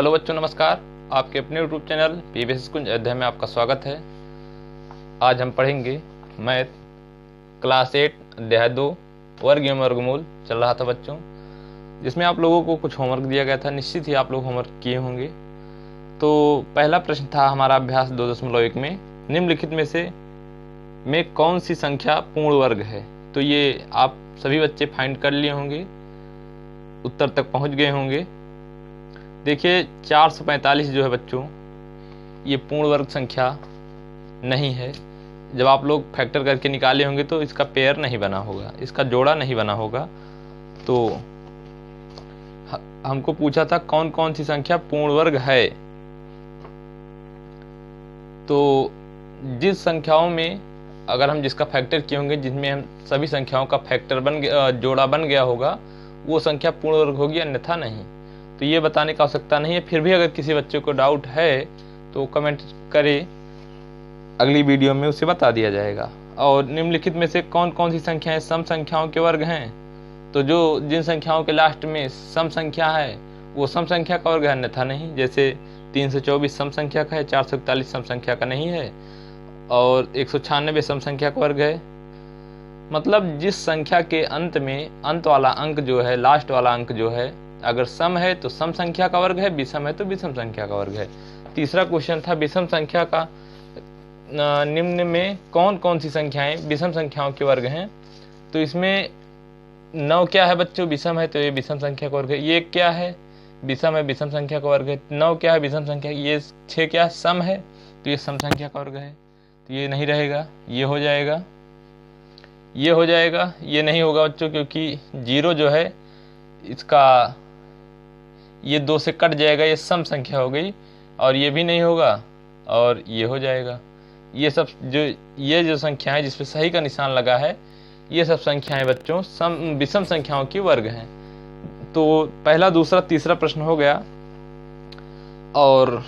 Hello बच्चों, नमस्कार। आपके अपने यूट्यूब चैनल पीवीएस कुंज अध्याय में आपका स्वागत है। आज हम पढ़ेंगे मैथ क्लास 8 अध्याय 2 वर्ग एवं वर्गमूल चल रहा था बच्चों, जिसमें आप लोगों को कुछ होमवर्क दिया गया था। निश्चित ही आप लोग होमवर्क किए होंगे। तो पहला प्रश्न था हमारा अभ्यास 2.1 में, निम्नलिखित में कौन सी संख्या पूर्ण वर्ग है। तो ये आप सभी बच्चे फाइंड कर लिए होंगे, उत्तर तक पहुंच गए होंगे। देखिए 445 जो है बच्चों, ये पूर्ण वर्ग संख्या नहीं है। जब आप लोग फैक्टर करके निकाले होंगे तो इसका पेयर नहीं बना होगा, इसका जोड़ा नहीं बना होगा। तो हमको पूछा था कौन कौन सी संख्या पूर्ण वर्ग है। तो जिस संख्याओं में अगर हम जिसका फैक्टर किए होंगे, जिसमें हम सभी संख्याओं का फैक्टर बन गया, जोड़ा बन गया होगा, वो संख्या पूर्ण वर्ग होगी, अन्यथा नहीं। तो ये बताने की आवश्यकता नहीं है। फिर भी अगर किसी बच्चे को डाउट है तो कमेंट करे, अगली वीडियो में उसे बता दिया जाएगा। और निम्नलिखित में से कौन कौन सी संख्याएं सम संख्याओं के वर्ग हैं। तो जो जिन संख्याओं के लास्ट में सम संख्या है वो सम संख्या का वर्ग है, अन्यथा नहीं। जैसे 324 सम संख्या का है, 441 सम संख्या का नहीं है, और 196 सम संख्या का वर्ग है। मतलब जिस संख्या के अंत में अंत वाला अंक जो है, लास्ट वाला अंक जो है, अगर सम है तो सम संख्या का वर्ग है, विषम है तो विषम संख्या का वर्ग है। तीसरा क्वेश्चन था विषम संख्या का, निम्न में कौन कौन सी संख्याएं विषम संख्याओं के वर्ग हैं। तो इसमें 9 क्या है बच्चों, विषम है तो ये विषम संख्या का वर्ग है। ये क्या है, विषम है, विषम संख्या का वर्ग है। 9 क्या है, विषम संख्या। ये 6 क्या है, सम है तो ये सम संख्या का वर्ग है। तो ये नहीं रहेगा, ये हो जाएगा, ये हो जाएगा, ये नहीं होगा बच्चों, क्योंकि 0 जो है इसका ये 2 से कट जाएगा, ये सम संख्या हो गई। और ये भी नहीं होगा, और ये हो जाएगा। ये सब जो संख्याएं जिस पे सही का निशान लगा है, ये सब संख्याएं बच्चों विषम संख्याओं की वर्ग हैं। तो पहला, दूसरा, तीसरा प्रश्न हो गया। और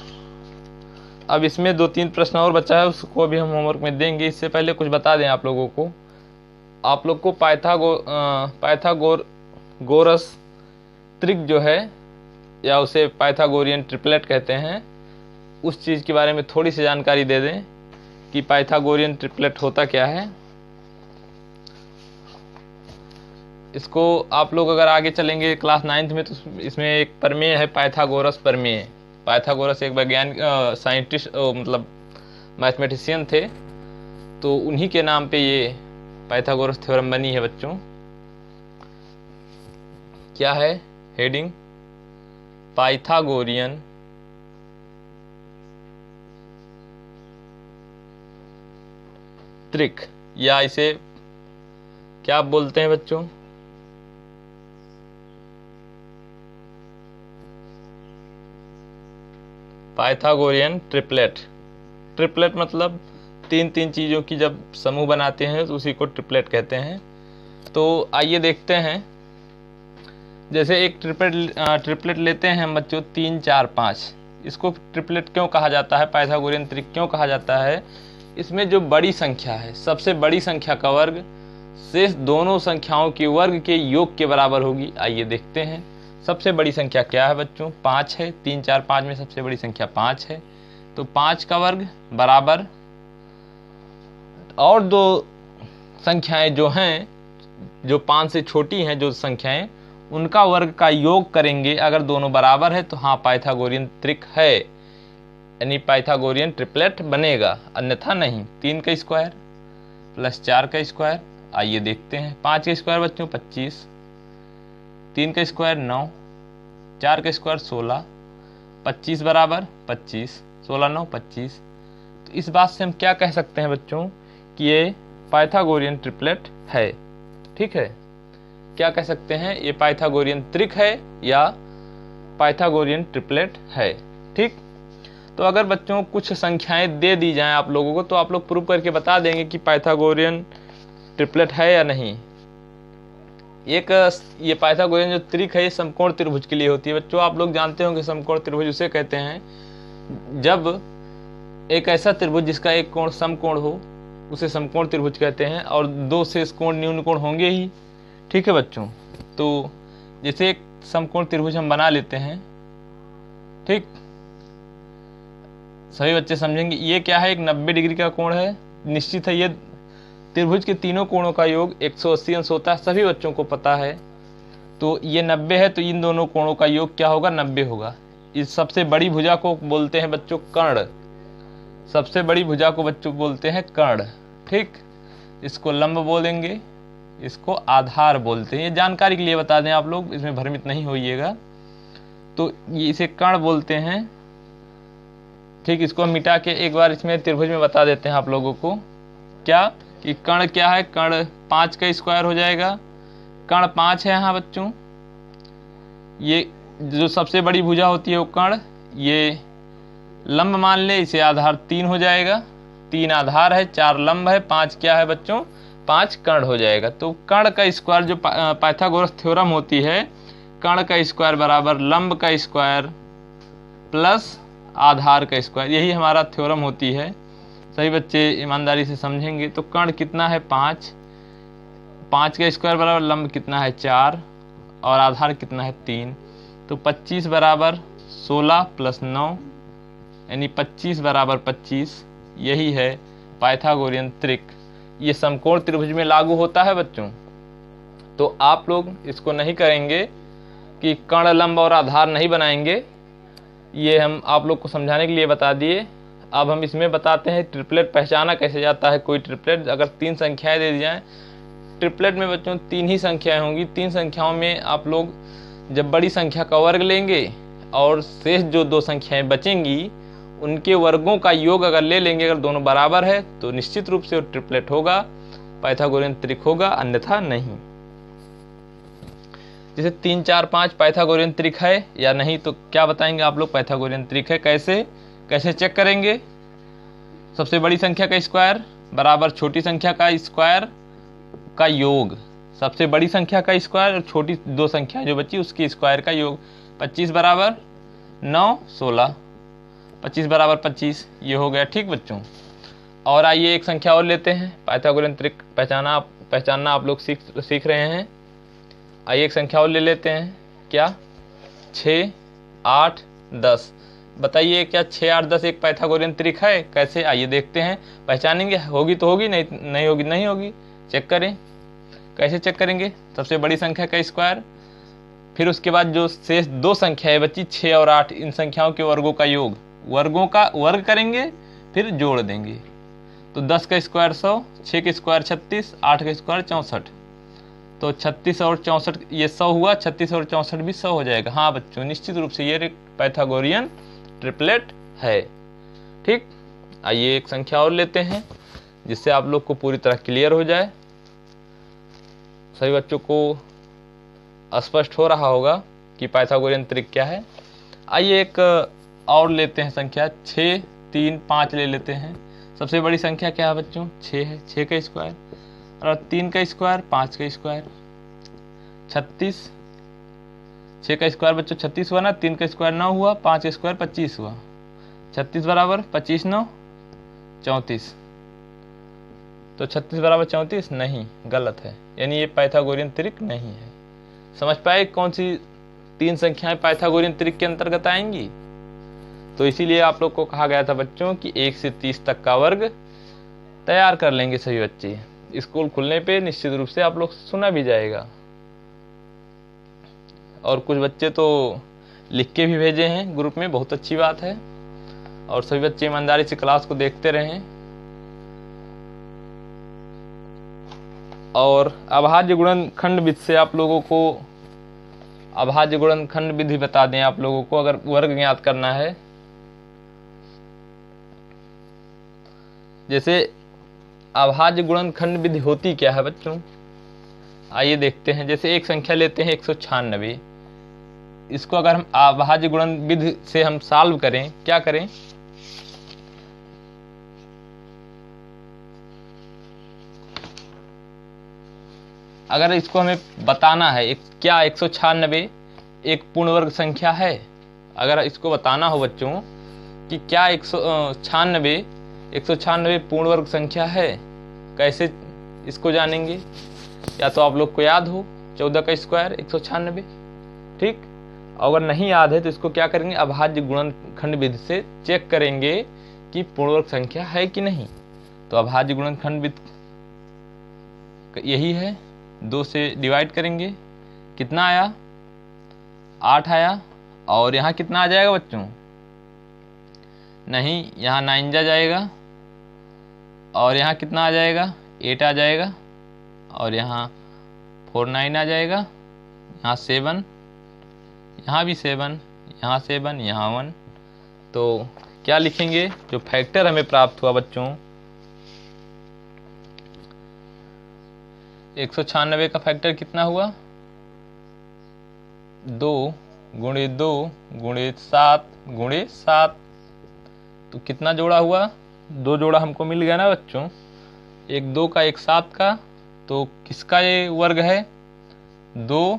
अब इसमें 2-3 प्रश्न और बचा है, उसको भी हम होमवर्क में देंगे। इससे पहले कुछ बता दें आप लोगों को, आप लोग को पाइथागोरस त्रिक जो है, या उसे पाइथागोरियन ट्रिपलेट कहते हैं, उस चीज़ के बारे में थोड़ी सी जानकारी दे दें कि पाइथागोरियन ट्रिपलेट होता क्या है। इसको आप लोग अगर आगे चलेंगे क्लास 9th में, तो इसमें एक प्रमेय है, पाइथागोरस प्रमेय। पाइथागोरस एक वैज्ञानिक साइंटिस्ट, मतलब मैथमेटिशियन थे, तो उन्हीं के नाम पे ये पाइथागोरस थ्योरम बनी है बच्चों। क्या है हेडिंग, पाइथागोरियन त्रिक, या इसे क्या बोलते हैं बच्चों, पाइथागोरियन ट्रिपलेट। ट्रिपलेट मतलब 3 चीज़ों की जब समूह बनाते हैं तो उसी को ट्रिपलेट कहते हैं। तो आइए देखते हैं। जैसे एक ट्रिपलेट लेते हैं हम बच्चों, 3, 4, 5। इसको ट्रिपलेट क्यों कहा जाता है, पाइथागोरियन त्रिक क्यों कहा जाता है। इसमें जो बड़ी संख्या है, सबसे बड़ी संख्या का वर्ग शेष दोनों संख्याओं के वर्ग के योग के बराबर होगी। आइए देखते हैं। सबसे बड़ी संख्या क्या है बच्चों, 5 है। 3, 4, 5 में सबसे बड़ी संख्या 5 है। तो 5 का वर्ग बराबर और 2 संख्याएं जो हैं, जो 5 से छोटी हैं, जो संख्याएं, उनका वर्ग का योग करेंगे। अगर दोनों बराबर है तो हाँ, पाइथागोरियन त्रिक है, यानी पाइथागोरियन ट्रिपलेट बनेगा, अन्यथा नहीं। 3 का स्क्वायर प्लस 4 का स्क्वायर, आइए देखते हैं। 5 का स्क्वायर बच्चों 25, 3 का स्क्वायर 9, 4 का स्क्वायर 16, 25 बराबर 25, 16 9 25। तो इस बात से हम क्या कह सकते हैं बच्चों कि ये पाइथागोरियन ट्रिपलेट है। ठीक है, क्या कह सकते हैं, ये पाइथागोरियन त्रिक है या पाइथागोरियन ट्रिपलेट है। ठीक, तो अगर बच्चों कुछ संख्याएं दे दी जाएं आप लोगों को, तो आप लोग प्रूव करके बता देंगे कि पाइथागोरियन ट्रिपलेट है या नहीं। ये पाइथागोरियन जो त्रिक है, ये समकोण त्रिभुज के लिए होती है बच्चों। आप लोग जानते होंगे समकोण त्रिभुज उसे कहते हैं जब एक ऐसा त्रिभुज जिसका एक कोण समकोण हो, उसे समकोण त्रिभुज कहते हैं, और 2 शेष कोण न्यून कोण होंगे ही। ठीक है बच्चों, तो जैसे एक समकोण त्रिभुज हम बना लेते हैं, ठीक, सभी बच्चे समझेंगे। ये क्या है, एक 90 डिग्री का कोण है, निश्चित है। ये त्रिभुज के तीनों कोणों का योग 180 अंश होता है, सभी बच्चों को पता है। तो ये 90 है, तो इन दोनों कोणों का योग क्या होगा, 90 होगा। इस सबसे बड़ी भुजा को बोलते हैं बच्चों कर्ण, सबसे बड़ी भुजा को बच्चों बोलते हैं कर्ण। ठीक, इसको लंब बोलेंगे, इसको आधार बोलते हैं। ये जानकारी के लिए बता दें आप लोग, इसमें भ्रमित नहीं होइएगा। तो ये इसे कर्ण बोलते हैं। ठीक, इसको मिटा के एक बार इसमें त्रिभुज में बता देते हैं आप लोगों को। क्या कि कर्ण क्या है, कर्ण 5 का स्क्वायर हो जाएगा। कर्ण 5 है यहाँ बच्चों। ये जो सबसे बड़ी भुजा होती है वो कर्ण, ये लंब मान ले, इसे आधार 3 हो जाएगा। 3 आधार है, 4 लंब है, 5 क्या है बच्चों, 5 कर्ण हो जाएगा। तो कर्ण का स्क्वायर जो पाइथागोरस थ्योरम होती है, कर्ण का स्क्वायर बराबर लंब का स्क्वायर प्लस आधार का स्क्वायर, यही हमारा थ्योरम होती है। सही बच्चे ईमानदारी से समझेंगे। तो कर्ण कितना है 5, 5 का स्क्वायर बराबर लंब कितना है 4 और आधार कितना है 3। तो 25 बराबर 16 प्लस 9 यानी 25 बराबर 25। यही है पाइथागोरियन त्रिक। ये समकोण त्रिभुज में लागू होता है बच्चों। तो आप लोग इसको नहीं करेंगे कि कर्ण लंब और आधार नहीं बनाएंगे, ये हम आप लोग को समझाने के लिए बता दिए। अब हम इसमें बताते हैं ट्रिपलेट पहचाना कैसे जाता है। कोई ट्रिपलेट अगर 3 संख्याएं दे दी जाएं, ट्रिपलेट में बच्चों 3 ही संख्याएं होंगी। 3 संख्याओं में आप लोग जब बड़ी संख्या का वर्ग लेंगे और शेष जो 2 संख्याएं बचेंगी उनके वर्गों का योग अगर ले लेंगे, अगर दोनों बराबर है तो निश्चित रूप से वो ट्रिपलेट होगा, पाइथागोरियन त्रिक होगा, अन्यथा नहीं। जैसे 3 4 5 पाइथागोरियन त्रिक है या नहीं, तो क्या बताएंगे आप लोग, पाइथागोरियन त्रिक है। कैसे चेक करेंगे, सबसे बड़ी संख्या का स्क्वायर बराबर छोटी संख्या का स्क्वायर का योग, सबसे बड़ी संख्या का स्क्वायर और छोटी 2 संख्या जो बची उसकी स्क्वायर का योग। 25 बराबर 9 16, 25 बराबर 25, ये हो गया। ठीक बच्चों, और आइए एक संख्या और लेते हैं। पाइथागोरियन त्रिक पहचानना आप लोग सीख रहे हैं। आइए एक संख्या और ले लेते हैं। क्या, 6 8 10। बताइए क्या 6 8 10 एक पाइथागोरियन त्रिक है? कैसे, आइए देखते हैं। पहचानेंगे, होगी तो होगी, नहीं होगी नहीं होगी। चेक करें, कैसे चेक करेंगे, सबसे बड़ी संख्या का स्क्वायर, फिर उसके बाद जो शेष 2 संख्याएं बची 6 और 8, इन संख्याओं के वर्गों का योग, वर्गों का वर्ग करेंगे फिर जोड़ देंगे। तो 10 का स्क्वायर 100, 6 का स्क्वायर 36, 8 का स्क्वायर 64। तो 36 और 64 ये 100 हुआ, 36 और 64 भी 100 हो जाएगा। हाँ बच्चों, निश्चित रूप से ये पाइथागोरियन ट्रिपलेट है। ठीक, आइए एक संख्या और लेते हैं जिससे आप लोग को पूरी तरह क्लियर हो जाए, सभी बच्चों को स्पष्ट हो रहा होगा कि पाइथागोरियन त्रिक क्या है। आइए एक और लेते हैं संख्या, 6 3 5 ले लेते हैं। सबसे बड़ी संख्या क्या है बच्चों, 6 है, 6 का स्क्वायर और 3 का स्क्वायर 5 का स्क्वायर 36। 6 का स्क्वायर बच्चों 36 हुआ ना, 3 का स्क्वायर 9 हुआ, 5 का स्क्वायर 25 हुआ। 36 बराबर 25 9 34। तो 36 बराबर 34 नहीं, गलत है, यानी ये पाइथागोरियन त्रिक नहीं है। समझ पाए कौन सी 3 संख्याएं पाइथागोरियन त्रिक के अंतर्गत आएंगी? तो इसीलिए आप लोग को कहा गया था बच्चों कि 1 से 30 तक का वर्ग तैयार कर लेंगे सभी बच्चे। स्कूल खुलने पे निश्चित रूप से आप लोग सुना भी जाएगा। और कुछ बच्चे तो लिख के भी भेजे हैं ग्रुप में, बहुत अच्छी बात है। और सभी बच्चे ईमानदारी से क्लास को देखते रहें। और अभाज्य गुणनखंड विधि से आप लोगों को अभाज्य गुणनखंड विधि बता दें आप लोगों को, अगर वर्ग ज्ञात करना है। जैसे अभाज्य गुणनखंड विधि होती क्या है बच्चों, आइए देखते हैं। जैसे एक संख्या लेते हैं 196, इसको अगर हम अभाज्य गुणन विधि से हम सॉल्व करें, क्या करें, अगर इसको हमें बताना है क्या 196 एक पूर्ण वर्ग संख्या है, अगर इसको बताना हो बच्चों कि क्या 196 पूर्ण वर्ग संख्या है, कैसे इसको जानेंगे? या तो आप लोग को याद हो 14 का स्क्वायर 196, ठीक, अगर नहीं याद है तो इसको क्या करेंगे, अभाज्य गुणनखंड विधि से चेक करेंगे कि पूर्णवर्ग संख्या है कि नहीं। तो अभाज्य गुणनखंड विधि यही है, 2 से डिवाइड करेंगे, कितना आया 8 आया। और यहाँ कितना आ जाएगा बच्चों, नहीं यहाँ 9 जा जाएगा, और यहाँ कितना आ जाएगा 8 आ जाएगा, और यहाँ 4 9 आ जाएगा, यहाँ 7, यहाँ भी 7, यहाँ 7, यहाँ 1। तो क्या लिखेंगे, जो फैक्टर हमें प्राप्त हुआ बच्चों 196 का फैक्टर कितना हुआ, 2 गुणे 2 गुणे 7 गुणे 7। तो कितना जोड़ा हुआ, 2 जोड़ा हमको मिल गया ना बच्चों, एक 2 का एक 7 का। तो किसका ये वर्ग है, 2,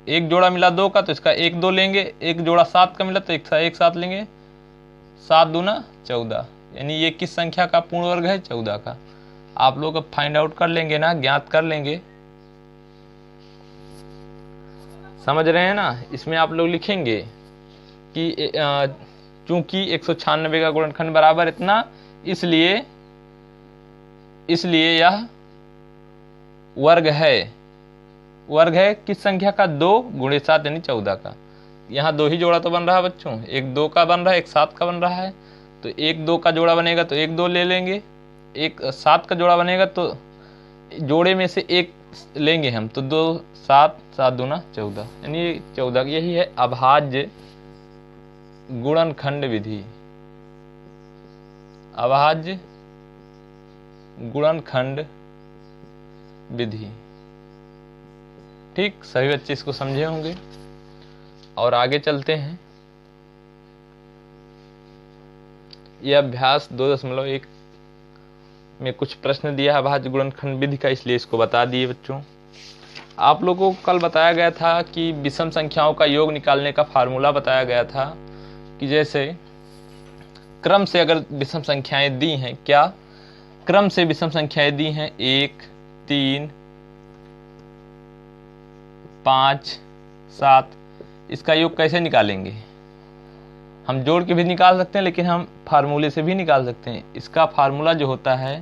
एक जोड़ा मिला 2 का तो इसका 1 2 लेंगे, एक जोड़ा 7 का मिला तो एक 7 लेंगे, 7 दूना 14। यानी ये किस संख्या का पूर्ण वर्ग है, 14 का। आप लोग अब फाइंड आउट कर लेंगे ना, ज्ञात कर लेंगे, समझ रहे हैं ना। इसमें आप लोग लिखेंगे कि चूंकि 196 का गुणनखंड बराबर इतना, इसलिए यह वर्ग है किस संख्या का, 2 गुणे 7 यानी 14 का। यहाँ 2 ही जोड़ा तो बन रहा है बच्चों, एक 2 का बन रहा है, एक 7 का बन रहा है। तो एक 2 का जोड़ा बनेगा तो एक 2 ले लेंगे, एक 7 का जोड़ा बनेगा तो जोड़े में से एक लेंगे हम, तो 2 7 7 दूना 14, यानी 14। यही है अभाज्य गुणनखंड विधि, अभाज्य गुणनखंड विधि। ठीक, सभी बच्चे इसको समझे होंगे। और आगे चलते हैं। यह अभ्यास 2.1 में कुछ प्रश्न दिया है अभाज्य गुणनखंड विधि का, इसलिए इसको बता दिए बच्चों। आप लोगों को कल बताया गया था कि विषम संख्याओं का योग निकालने का फार्मूला बताया गया था कि जैसे क्रम से अगर विषम संख्याएं दी हैं, क्या क्रम से विषम संख्याएं दी हैं 1 3 5 7, इसका योग कैसे निकालेंगे। हम जोड़ के भी निकाल सकते हैं, लेकिन हम फार्मूले से भी निकाल सकते हैं। इसका फार्मूला जो होता है,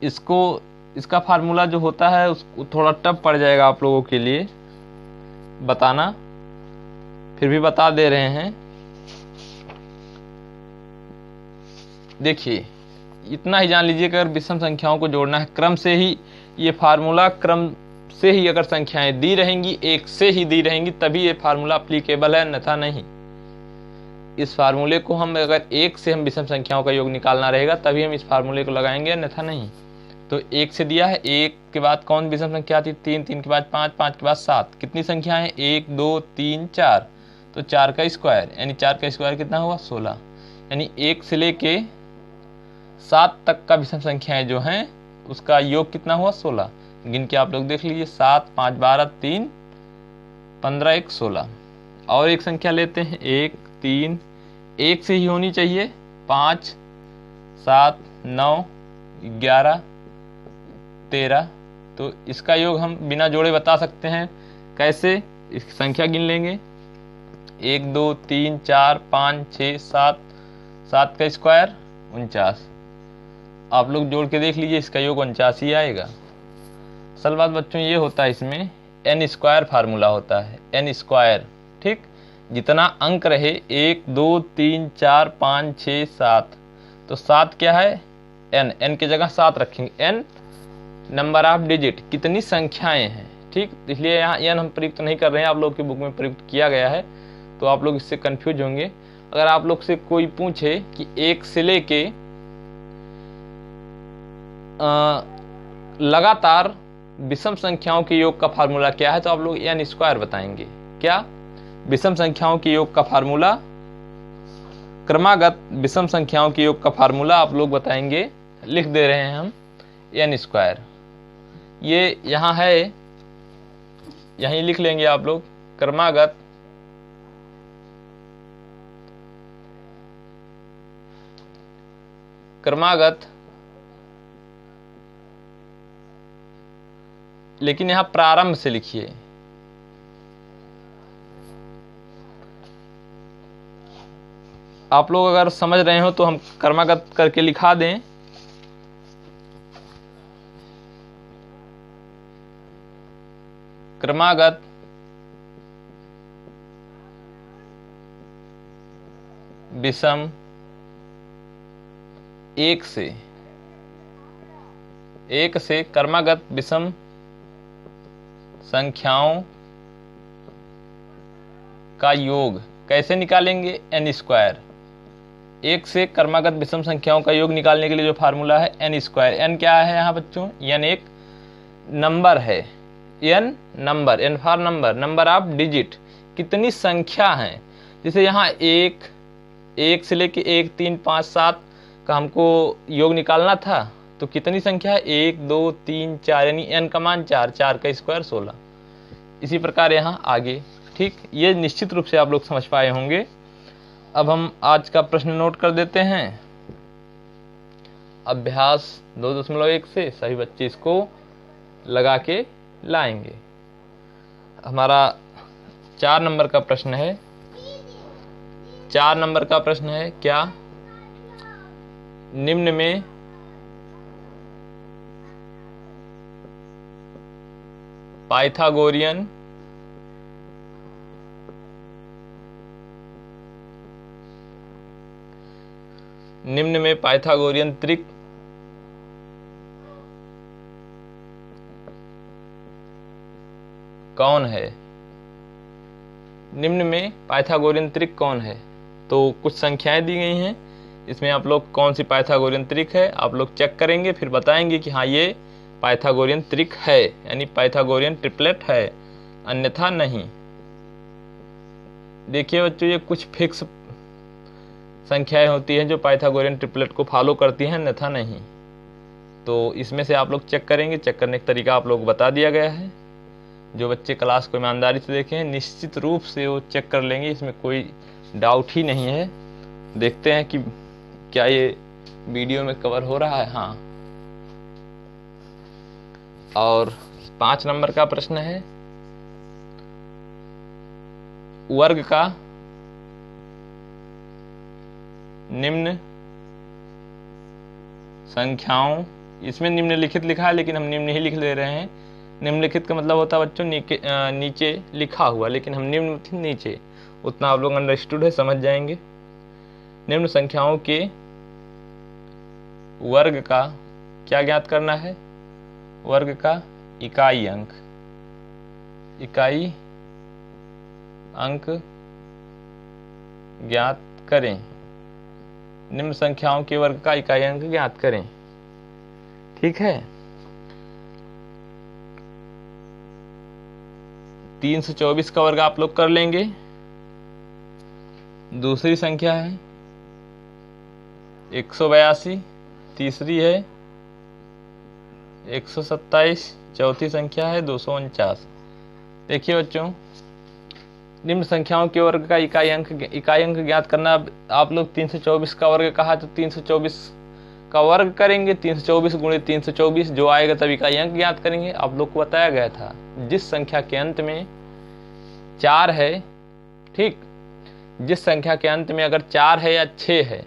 इसका फार्मूला जो होता है उसको थोड़ा टफ पड़ जाएगा आप लोगों के लिए बताना, फिर भी बता दे रहे हैं। देखिए, इतना ही जान लीजिए कि अगर विषम संख्याओं को जोड़ना है क्रम से ही, ये फार्मूला क्रम से ही अगर संख्याएं दी रहेंगी, एक से ही दी रहेंगी, तभी ये फार्मूला अप्लीकेबल है, अन्यथा नहीं। इस फार्मूले को हम अगर एक से हम विषम संख्याओं का योग निकालना रहेगा तभी हम इस फार्मूले को लगाएंगे, अन्यथा नहीं। तो एक से दिया है, एक के बाद कौन विषम संख्या आती है, 3, 3 के बाद 5, 5 के बाद 7। कितनी संख्या है, 1 2 3 4, तो 4 का स्क्वायर, यानी 4 का स्क्वायर कितना हुआ 16। यानी 1 से लेके 7 तक का विषम संख्याएं जो हैं उसका योग कितना हुआ 16। गिन के आप लोग देख लीजिए, 7 5 12 3 15 1 16। और एक संख्या लेते हैं 1 3, एक से ही होनी चाहिए, 5 7 9 11 13। तो इसका योग हम बिना जोड़े बता सकते हैं। कैसे, इसकी संख्या गिन लेंगे, 1 2 3 4 5 6 7, 7 का स्क्वायर 49। आप लोग जोड़ के देख लीजिए, इसका योग 49 ही आएगा। असल बात बच्चों ये होता है, इसमें n स्क्वायर फार्मूला होता है, n स्क्वायर। ठीक, जितना अंक रहे 1 2 3 4 5 6 7, तो 7 क्या है n की जगह 7 रखेंगे। n नंबर ऑफ डिजिट, कितनी संख्याएं हैं। ठीक, इसलिए यहाँ n हम प्रयुक्त नहीं कर रहे हैं, आप लोग की बुक में प्रयुक्त किया गया है, तो आप लोग इससे कंफ्यूज होंगे। अगर आप लोग से कोई पूछे कि 1 से लेके लगातार विषम संख्याओं के योग का फार्मूला क्या है, तो आप लोग n स्क्वायर बताएंगे। क्या, विषम संख्याओं के योग का फार्मूला, क्रमागत विषम संख्याओं के योग का फार्मूला आप लोग बताएंगे। लिख दे रहे हैं हम n स्क्वायर, ये यहाँ है, यहीं लिख लेंगे आप लोग। क्रमागत, लेकिन यहाँ प्रारंभ से लिखिए, आप लोग अगर समझ रहे हो तो हम क्रमागत करके लिखा दें। क्रमागत विषम एक से क्रमागत विषम संख्याओं का योग कैसे निकालेंगे? n square. एक से क्रमागत विषम संख्याओं का योग निकालने के लिए जो फार्मूला है n स्क्वायर। n क्या है यहाँ बच्चों? n एक नंबर है, n number, n for number, number of digit, कितनी संख्या है। जैसे यहाँ एक से लेके 1 3 5 7 का हमको योग निकालना था, तो कितनी संख्या है? 1 2 3 4, यानी n का मान 4, 4 का स्क्वायर 16। इसी प्रकार यहाँ आगे। ठीक, ये निश्चित रूप से आप लोग समझ पाए होंगे। अब हम आज का प्रश्न नोट कर देते हैं। अभ्यास 2.1 से सभी बच्चे इसको लगा के लाएंगे। हमारा 4 नंबर का प्रश्न है। 4 नंबर का प्रश्न है क्या? निम्न में पाइथागोरियन त्रिक कौन है? निम्न में पाइथागोरियन त्रिक कौन है? तो कुछ संख्याएं दी गई हैं, इसमें आप लोग कौन सी पाइथागोरियन त्रिक है आप लोग चेक करेंगे, फिर बताएंगे कि हाँ ये पाइथागोरियन त्रिक है, यानी पाइथागोरियन ट्रिपलेट है, अन्यथा नहीं। देखिए बच्चों, ये कुछ फिक्स संख्याएं होती हैं जो पाइथागोरियन ट्रिपलेट को फॉलो करती हैं, अन्यथा नहीं। तो इसमें से आप लोग चेक करेंगे। चेक करने का तरीका आप लोग बता दिया गया है। जो बच्चे क्लास को ईमानदारी से देखें निश्चित रूप से वो चेक कर लेंगे, इसमें कोई डाउट ही नहीं है। देखते हैं कि क्या ये वीडियो में कवर हो रहा है। हाँ, और 5 नंबर का प्रश्न है, वर्ग का निम्न संख्याओं, इसमें निम्नलिखित लिखा है लेकिन हम निम्न ही लिख ले रहे हैं। निम्नलिखित का मतलब होता है बच्चों नीचे लिखा हुआ, लेकिन हम निम्न नीचे, उतना आप लोग अंडरस्टूड है, समझ जाएंगे। निम्न संख्याओं के वर्ग का क्या ज्ञात करना है? वर्ग का इकाई अंक ज्ञात करें। निम्न संख्याओं के वर्ग का इकाई अंक ज्ञात करें। ठीक है, 324 का वर्ग आप लोग कर लेंगे। दूसरी संख्या है 182, तीसरी है 127, चौथी संख्या है 249। देखिए बच्चों, निम्न संख्याओं के वर्ग का इकाई अंक ज्ञात करना। आप लोग 324 का वर्ग कहा तो 324 का वर्ग करेंगे, 324 गुणे 324 जो आएगा तब इकाई अंक ज्ञात करेंगे। आप लोग को बताया गया था जिस संख्या के अंत में 4 है, ठीक, जिस संख्या के अंत में अगर 4 है या 6 है,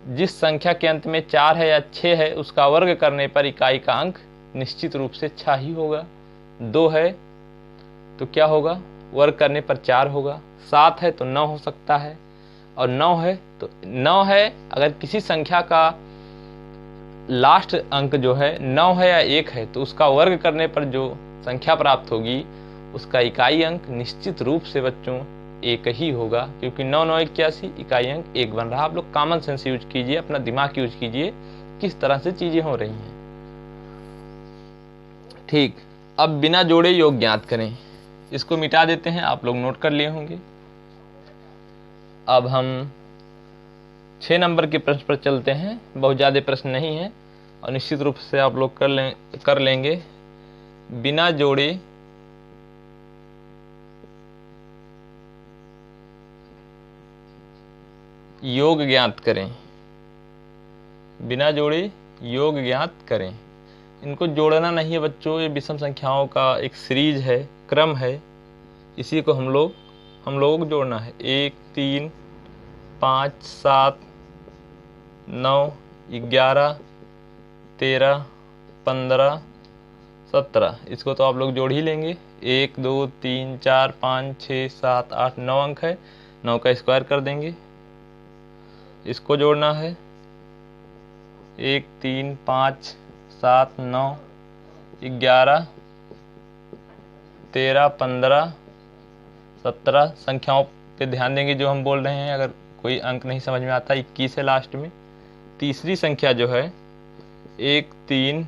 जिस संख्या के अंत में 4 है या 6 है उसका वर्ग करने पर इकाई का अंक निश्चित रूप से 6 ही होगा। 2 है तो क्या होगा? वर्ग करने पर 4 होगा। 7 है तो 9 हो सकता है, और 9 है तो 9 है। अगर किसी संख्या का लास्ट अंक जो है 9 है या 1 है तो उसका वर्ग करने पर जो संख्या प्राप्त होगी उसका इकाई अंक निश्चित रूप से बच्चों 1 ही होगा, क्योंकि 9 9 81 इकाई अंक 1 बन रहा। आप लोग कॉमन सेंस यूज कीजिए, अपना दिमाग यूज कीजिए किस तरह से चीजें हो रही हैं। ठीक, अब बिना जोड़े योग ज्ञात करें। इसको मिटा देते हैं, आप लोग नोट कर लिए होंगे। अब हम 6 नंबर के प्रश्न पर चलते हैं। बहुत ज़्यादा प्रश्न नहीं है और निश्चित रूप से आप लोग कर लेंगे। बिना जोड़े योग ज्ञात करें। बिना जोड़े योग ज्ञात करें। इनको जोड़ना नहीं है बच्चों, ये विषम संख्याओं का एक सीरीज है, क्रम है, इसी को हम लोग जोड़ना है। 1 3 5 7 9 11 13 15 17। इसको तो आप लोग जोड़ ही लेंगे। 1 2 3 4 5 6 7 8 9 अंक है, 9 का स्क्वायर कर देंगे। इसको जोड़ना है 1 3 5 7 9 11 13 15 17। संख्याओं पे ध्यान देंगे जो हम बोल रहे हैं। अगर कोई अंक नहीं समझ में आता, 21 है लास्ट में। तीसरी संख्या जो है 1 3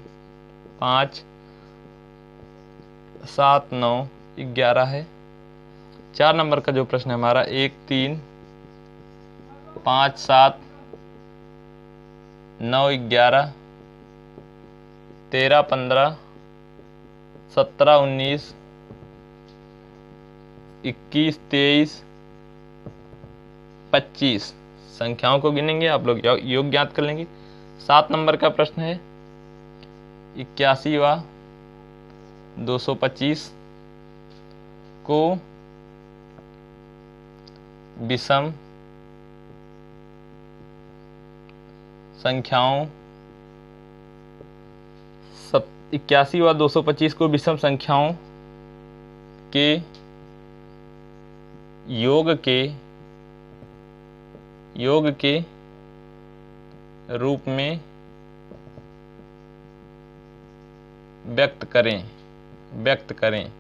5 7 9 11 है। 4 नंबर का जो प्रश्न है हमारा 1 3 5 7 9 11 13 15 17 19 21 23 25। संख्याओं को गिनेंगे, आप लोग योग ज्ञात कर लेंगे। 7 नंबर का प्रश्न है 81वां 225 को विषम संख्याओं 81वां 225 को विषम संख्याओं के योग के रूप में व्यक्त करें।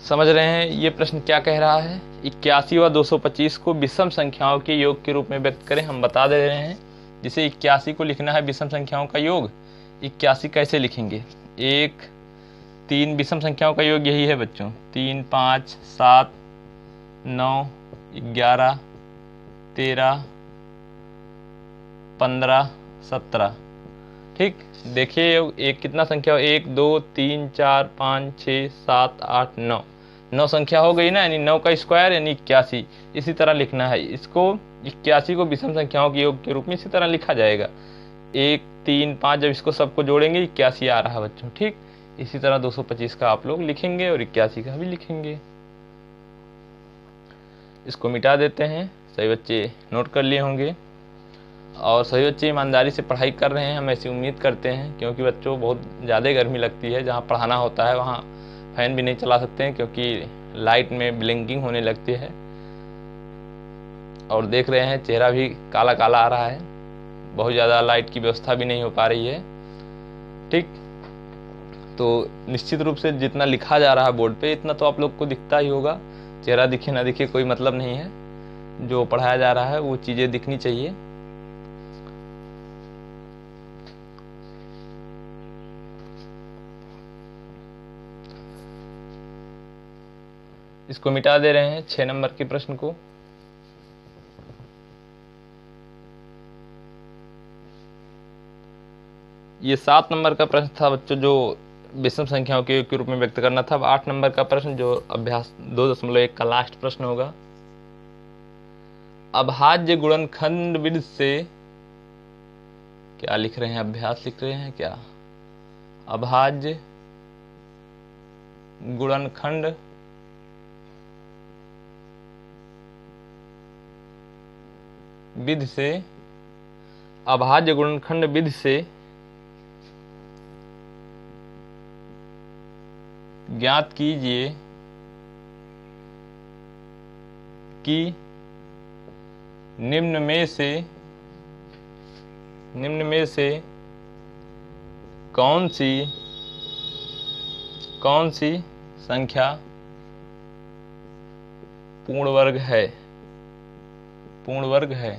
समझ रहे हैं ये प्रश्न क्या कह रहा है? 81वां 225 को विषम संख्याओं के योग के रूप में व्यक्त करें। हम बता दे रहे हैं, जिसे 81 को लिखना है विषम संख्याओं का योग। 81 कैसे लिखेंगे? 1 3 विषम संख्याओं का योग यही है बच्चों। 3 5 7 9 11 13 15 17। ठीक, देखिए एक कितना संख्या हो? 1 2 3 4 5 6 7 8 9। 9 संख्या हो गई ना, यानी 9 का स्क्वायर यानी 81। इसी तरह लिखना है इसको। 81 को विषम संख्याओं के योग के रूप में इसी तरह लिखा जाएगा। 1 3 5 जब इसको सबको जोड़ेंगे 81 आ रहा है बच्चों। ठीक, इसी तरह 225 का आप लोग लिखेंगे और 81 का भी लिखेंगे। इसको मिटा देते हैं। सभी बच्चे नोट कर लिए होंगे और सभी बच्चे ईमानदारी से पढ़ाई कर रहे हैं, हम ऐसी उम्मीद करते हैं। क्योंकि बच्चों बहुत ज़्यादा गर्मी लगती है, जहाँ पढ़ाना होता है वहाँ फैन भी नहीं चला सकते हैं, क्योंकि लाइट में ब्लिंकिंग होने लगती है। और देख रहे हैं चेहरा भी काला काला आ रहा है, बहुत ज़्यादा लाइट की व्यवस्था भी नहीं हो पा रही है। ठीक, तो निश्चित रूप से जितना लिखा जा रहा है बोर्ड पे इतना तो आप लोग को दिखता ही होगा। चेहरा दिखे ना दिखे कोई मतलब नहीं है, जो पढ़ाया जा रहा है वो चीज़ें दिखनी चाहिए। इसको मिटा दे रहे हैं 6 नंबर के प्रश्न को। ये 7 नंबर का प्रश्न था बच्चों, जो विषम संख्याओं के योग के रूप में व्यक्त करना था। अब 8 नंबर का प्रश्न जो अभ्यास 2.1 का लास्ट प्रश्न होगा। अभाज्य गुणनखंड विधि से क्या लिख रहे हैं? अभ्यास लिख रहे हैं क्या? अभाज्य गुणनखंड विधि से, अभाज्य गुणनखंड विधि से ज्ञात कीजिए कि निम्न में से कौन सी संख्या पूर्ण वर्ग है।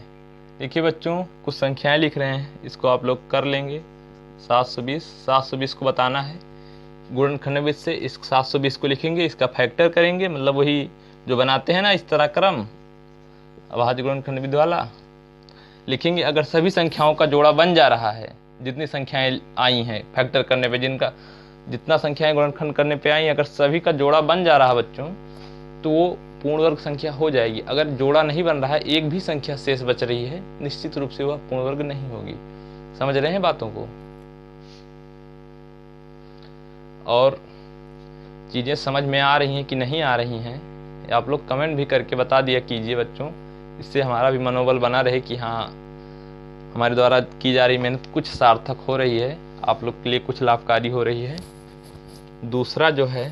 देखिए बच्चों, कुछ संख्याएं लिख रहे हैं, इसको आप लोग कर लेंगे। 720 को बताना है गुणनखंड विधि से। इस 720 को लिखेंगे, इसका फैक्टर करेंगे, मतलब वही जो बनाते हैं ना इस तरह क्रम अभाज्य गुणनखंड विधि वाला, लिखेंगे। अगर सभी संख्याओं का जोड़ा बन जा रहा है, जितनी संख्याएं आई हैं फैक्टर करने पे, जितना संख्याएं गुणनखंड करने पे आई, अगर सभी का जोड़ा बन जा रहा है बच्चों, तो वो पूर्ण वर्ग संख्या हो जाएगी। अगर जोड़ा नहीं बन रहा है, एक भी संख्या शेष बच रही है, निश्चित रूप से वह पूर्ण वर्ग नहीं होगी। समझ रहे हैं बातों को? और चीजें समझ में आ रही हैं कि नहीं आ रही हैं, आप लोग कमेंट भी करके बता दिया कीजिए बच्चों, इससे हमारा भी मनोबल बना रहे कि हाँ, हमारे द्वारा की जा रही मेहनत कुछ सार्थक हो रही है, आप लोग के लिए कुछ लाभकारी हो रही है। दूसरा जो है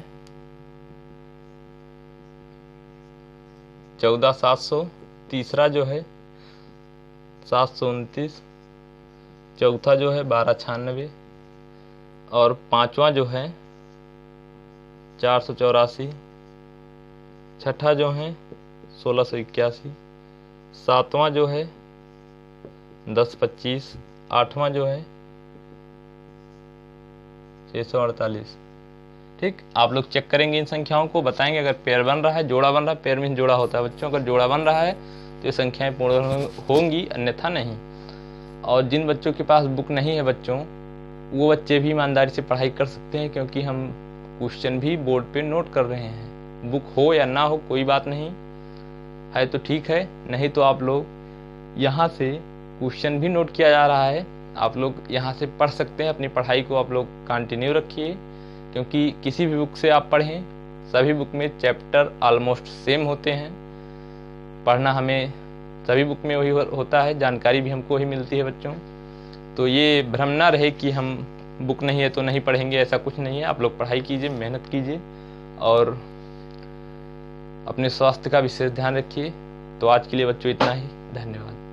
14,700, तीसरा जो है 729, चौथा जो है 1296 और पांचवा जो है 484, छठा जो है 1681, सातवां जो है 1025, आठवां जो है 648। ठीक, आप लोग चेक करेंगे इन संख्याओं को, बताएंगे अगर पेयर बन रहा है, जोड़ा बन रहा है, पेयर मीन जोड़ा होता है बच्चों, अगर जोड़ा बन रहा है तो ये संख्याएं पूर्ण होंगी, अन्यथा नहीं। और जिन बच्चों के पास बुक नहीं है बच्चों, वो बच्चे भी ईमानदारी से पढ़ाई कर सकते हैं, क्योंकि हम क्वेश्चन भी बोर्ड पे नोट कर रहे हैं। बुक हो या ना हो कोई बात नहीं है तो ठीक है, नहीं तो आप लोग यहाँ से क्वेश्चन भी नोट किया जा रहा है, आप लोग यहाँ से पढ़ सकते हैं। अपनी पढ़ाई को आप लोग कंटिन्यू रखिए, क्योंकि किसी भी बुक से आप पढ़ें, सभी बुक में चैप्टर ऑलमोस्ट सेम होते हैं। पढ़ना हमें सभी बुक में वही होता है, जानकारी भी हमको वही मिलती है बच्चों। तो ये भ्रम ना रहे कि हम बुक नहीं है तो नहीं पढ़ेंगे, ऐसा कुछ नहीं है। आप लोग पढ़ाई कीजिए, मेहनत कीजिए और अपने स्वास्थ्य का विशेष ध्यान रखिए। तो आज के लिए बच्चों इतना ही, धन्यवाद।